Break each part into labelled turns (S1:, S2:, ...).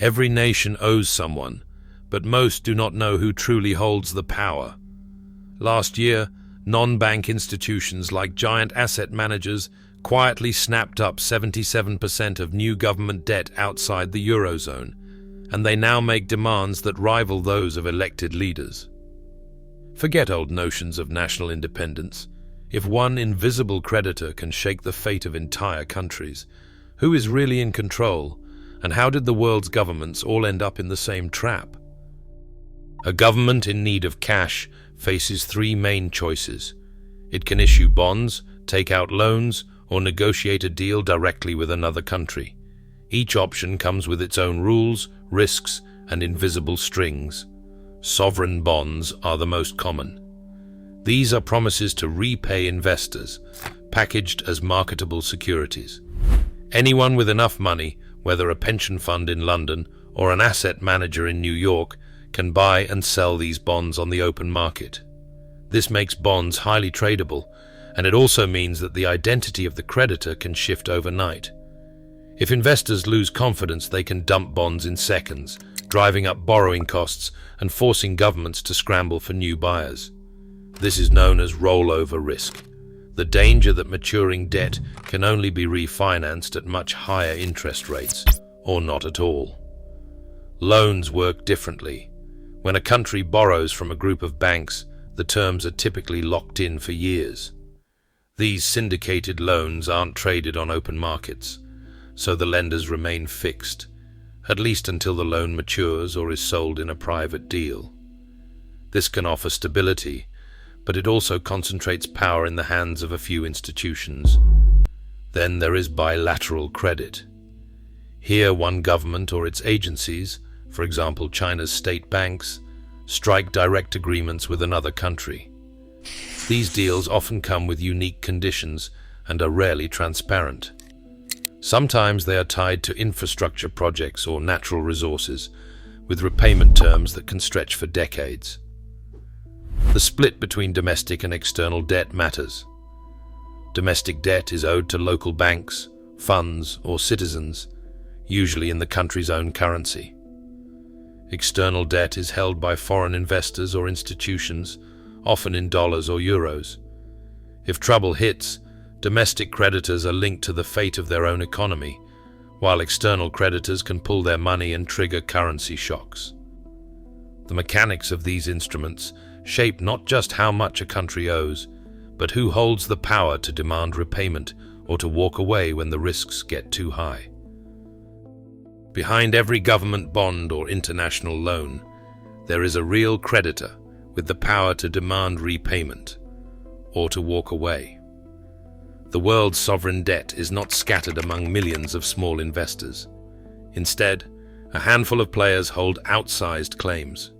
S1: Every nation owes someone, but most do not know who truly holds the power. Last year, non-bank institutions like giant asset managers quietly snapped up 77% of new government debt outside the Eurozone, and they now make demands that rival those of elected leaders. Forget old notions of national independence. If one invisible creditor can shake the fate of entire countries, who is really in control, and how did the world's governments all end up in the same trap? A government in need of cash faces three main choices. It can issue bonds, take out loans, or negotiate a deal directly with another country. Each option comes with its own rules, risks, and invisible strings. Sovereign bonds are the most common. These are promises to repay investors, packaged as marketable securities. Anyone with enough money, whether a pension fund in London or an asset manager in New York, can buy and sell these bonds on the open market. This makes bonds highly tradable, and it also means that the identity of the creditor can shift overnight. If investors lose confidence, they can dump bonds in seconds, driving up borrowing costs and forcing governments to scramble for new buyers. This is known as rollover risk, the danger that maturing debt can only be refinanced at much higher interest rates, or not at all. Loans work differently. When a country borrows from a group of banks, the terms are typically locked in for years. These syndicated loans aren't traded on open markets, so the lenders remain fixed, at least until the loan matures or is sold in a private deal. This can offer stability, but it also concentrates power in the hands of a few institutions. Then there is bilateral credit. Here, one government or its agencies, for example China's state banks, strike direct agreements with another country. These deals often come with unique conditions and are rarely transparent. Sometimes they are tied to infrastructure projects or natural resources, with repayment terms that can stretch for decades. The split between domestic and external debt matters. Domestic debt is owed to local banks, funds, or citizens, usually in the country's own currency. External debt is held by foreign investors or institutions, often in dollars or euros. If trouble hits, domestic creditors are linked to the fate of their own economy, while external creditors can pull their money and trigger currency shocks. The mechanics of these instruments shape not just how much a country owes, but who holds the power to demand repayment or to walk away when the risks get too high. Behind every government bond or international loan, there is a real creditor with the power to demand repayment or to walk away. The world's sovereign debt is not scattered among millions of small investors. Instead, a handful of players hold outsized claims.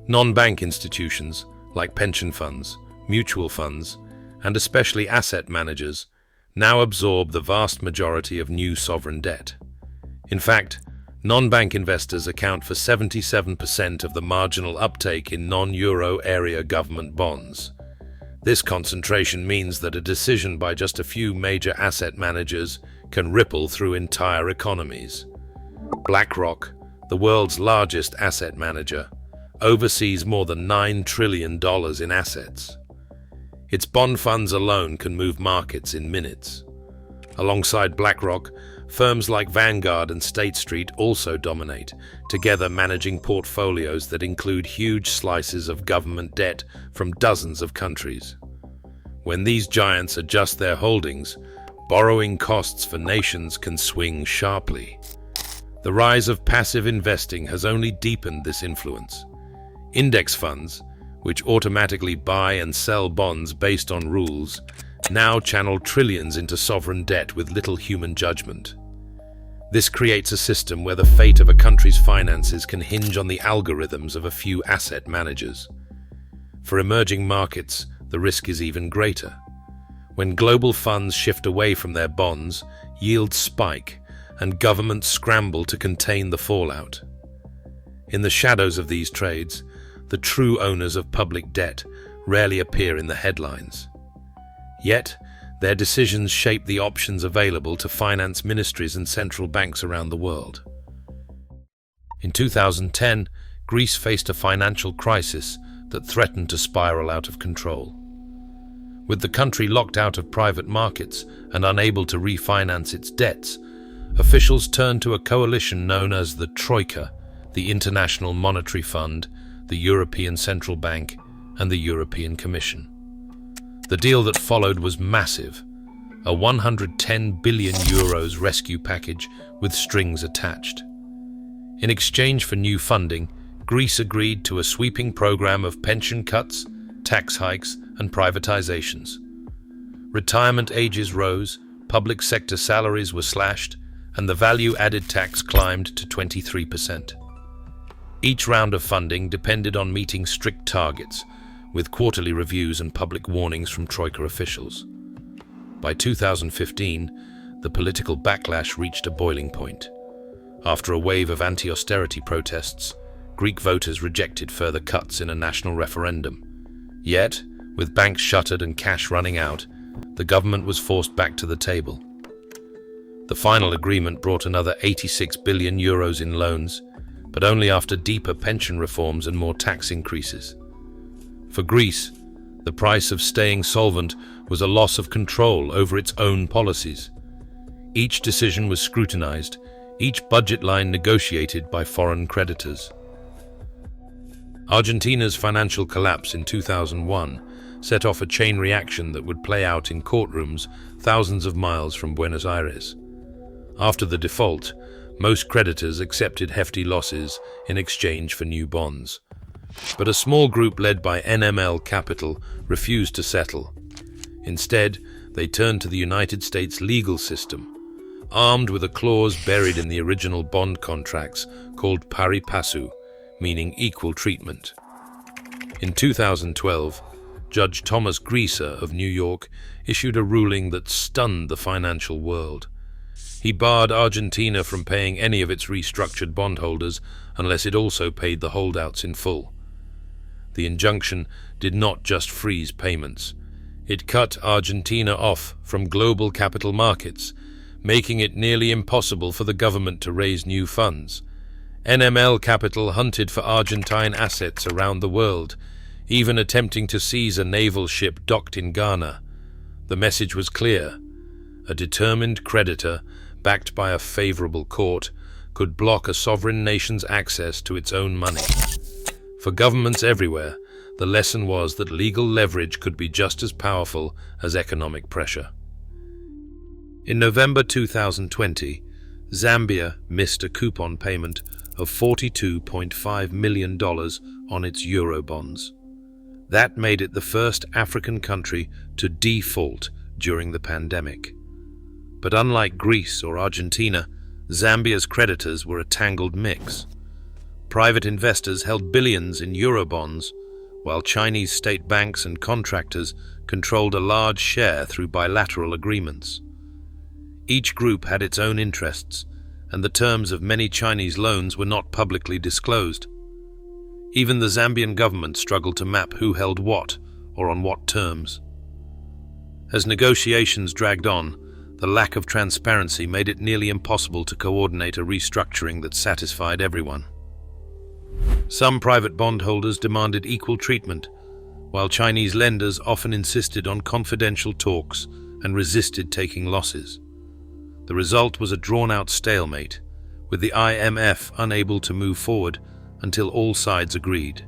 S1: Non-bank institutions, like pension funds, mutual funds, and especially asset managers, now absorb the vast majority of new sovereign debt. In fact, non-bank investors account for 77% of the marginal uptake in non-euro area government bonds. This concentration means that a decision by just a few major asset managers can ripple through entire economies. BlackRock, the world's largest asset manager, oversees more than $9 trillion in assets. Its bond funds alone can move markets in minutes. Alongside BlackRock, firms like Vanguard and State Street also dominate, together managing portfolios that include huge slices of government debt from dozens of countries. When these giants adjust their holdings, borrowing costs for nations can swing sharply. The rise of passive investing has only deepened this influence. Index funds, which automatically buy and sell bonds based on rules, now channel trillions into sovereign debt with little human judgment. This creates a system where the fate of a country's finances can hinge on the algorithms of a few asset managers. For emerging markets, the risk is even greater. When global funds shift away from their bonds, yields spike, and governments scramble to contain the fallout. In the shadows of these trades, the true owners of public debt rarely appear in the headlines. Yet, their decisions shape the options available to finance ministries and central banks around the world. In 2010, Greece faced a financial crisis that threatened to spiral out of control. With the country locked out of private markets and unable to refinance its debts, officials turned to a coalition known as the Troika, the International Monetary Fund, the European Central Bank, and the European Commission. The deal that followed was massive, a €110 billion rescue package with strings attached. In exchange for new funding, Greece agreed to a sweeping program of pension cuts, tax hikes, and privatizations. Retirement ages rose, public sector salaries were slashed, and the value-added tax climbed to 23%. Each round of funding depended on meeting strict targets, with quarterly reviews and public warnings from Troika officials. By 2015, the political backlash reached a boiling point. After a wave of anti-austerity protests, Greek voters rejected further cuts in a national referendum. Yet, with banks shuttered and cash running out, the government was forced back to the table. The final agreement brought another €86 billion in loans, but only after deeper pension reforms and more tax increases. For Greece, the price of staying solvent was a loss of control over its own policies. Each decision was scrutinized, each budget line negotiated by foreign creditors. Argentina's financial collapse in 2001 set off a chain reaction that would play out in courtrooms thousands of miles from Buenos Aires. After the default, most creditors accepted hefty losses in exchange for new bonds. But a small group led by NML Capital refused to settle. Instead, they turned to the United States legal system, armed with a clause buried in the original bond contracts called pari passu, meaning equal treatment. In 2012, Judge Thomas Grieser of New York issued a ruling that stunned the financial world. He barred Argentina from paying any of its restructured bondholders unless it also paid the holdouts in full. The injunction did not just freeze payments. It cut Argentina off from global capital markets, making it nearly impossible for the government to raise new funds. NML Capital hunted for Argentine assets around the world, even attempting to seize a naval ship docked in Ghana. The message was clear. A determined creditor, backed by a favorable court, could block a sovereign nation's access to its own money. For governments everywhere, the lesson was that legal leverage could be just as powerful as economic pressure. In November 2020, Zambia missed a coupon payment of $42.5 million on its Eurobonds. That made it the first African country to default during the pandemic. But unlike Greece or Argentina, Zambia's creditors were a tangled mix. Private investors held billions in Eurobonds, while Chinese state banks and contractors controlled a large share through bilateral agreements. Each group had its own interests, and the terms of many Chinese loans were not publicly disclosed. Even the Zambian government struggled to map who held what, or on what terms. As negotiations dragged on, the lack of transparency made it nearly impossible to coordinate a restructuring that satisfied everyone. Some private bondholders demanded equal treatment, while Chinese lenders often insisted on confidential talks and resisted taking losses. The result was a drawn-out stalemate, with the IMF unable to move forward until all sides agreed.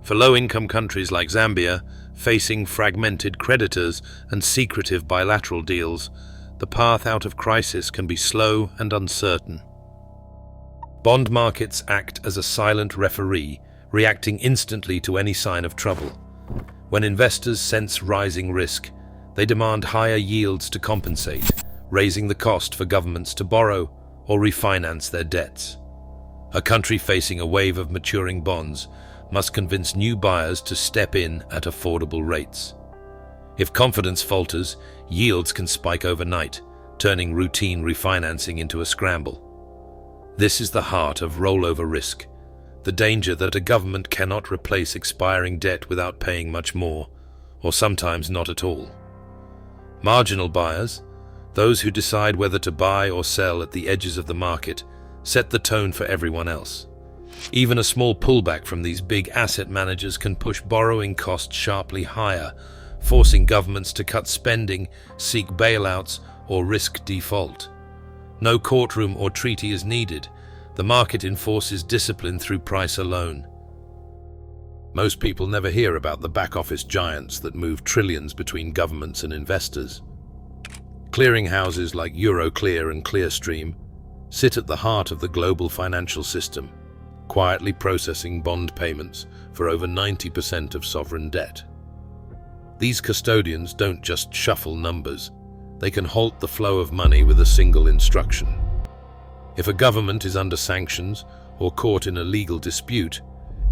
S1: For low-income countries like Zambia, facing fragmented creditors and secretive bilateral deals, the path out of crisis can be slow and uncertain. Bond markets act as a silent referee, reacting instantly to any sign of trouble. When investors sense rising risk, they demand higher yields to compensate, raising the cost for governments to borrow or refinance their debts. A country facing a wave of maturing bonds must convince new buyers to step in at affordable rates. If confidence falters, yields can spike overnight, turning routine refinancing into a scramble. This is the heart of rollover risk, the danger that a government cannot replace expiring debt without paying much more, or sometimes not at all. Marginal buyers, those who decide whether to buy or sell at the edges of the market, set the tone for everyone else. Even a small pullback from these big asset managers can push borrowing costs sharply higher, forcing governments to cut spending, seek bailouts, or risk default. No courtroom or treaty is needed. The market enforces discipline through price alone. Most people never hear about the back-office giants that move trillions between governments and investors. Clearinghouses like Euroclear and Clearstream sit at the heart of the global financial system, quietly processing bond payments for over 90% of sovereign debt. These custodians don't just shuffle numbers. They can halt the flow of money with a single instruction. If a government is under sanctions or caught in a legal dispute,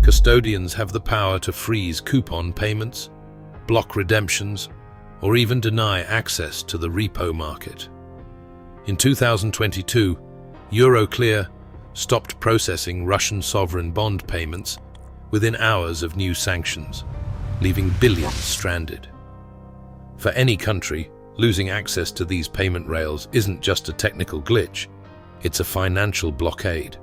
S1: custodians have the power to freeze coupon payments, block redemptions, or even deny access to the repo market. In 2022, Euroclear stopped processing Russian sovereign bond payments within hours of new sanctions, leaving billions stranded. For any country, losing access to these payment rails isn't just a technical glitch, it's a financial blockade.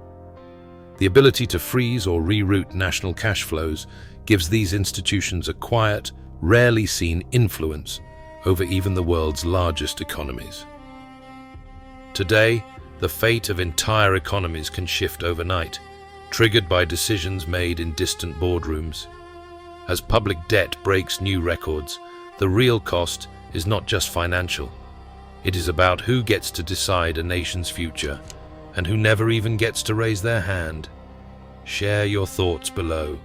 S1: The ability to freeze or reroute national cash flows gives these institutions a quiet, rarely seen influence over even the world's largest economies. Today, the fate of entire economies can shift overnight, triggered by decisions made in distant boardrooms. As public debt breaks new records, the real cost is not just financial. It is about who gets to decide a nation's future and who never even gets to raise their hand. Share your thoughts below.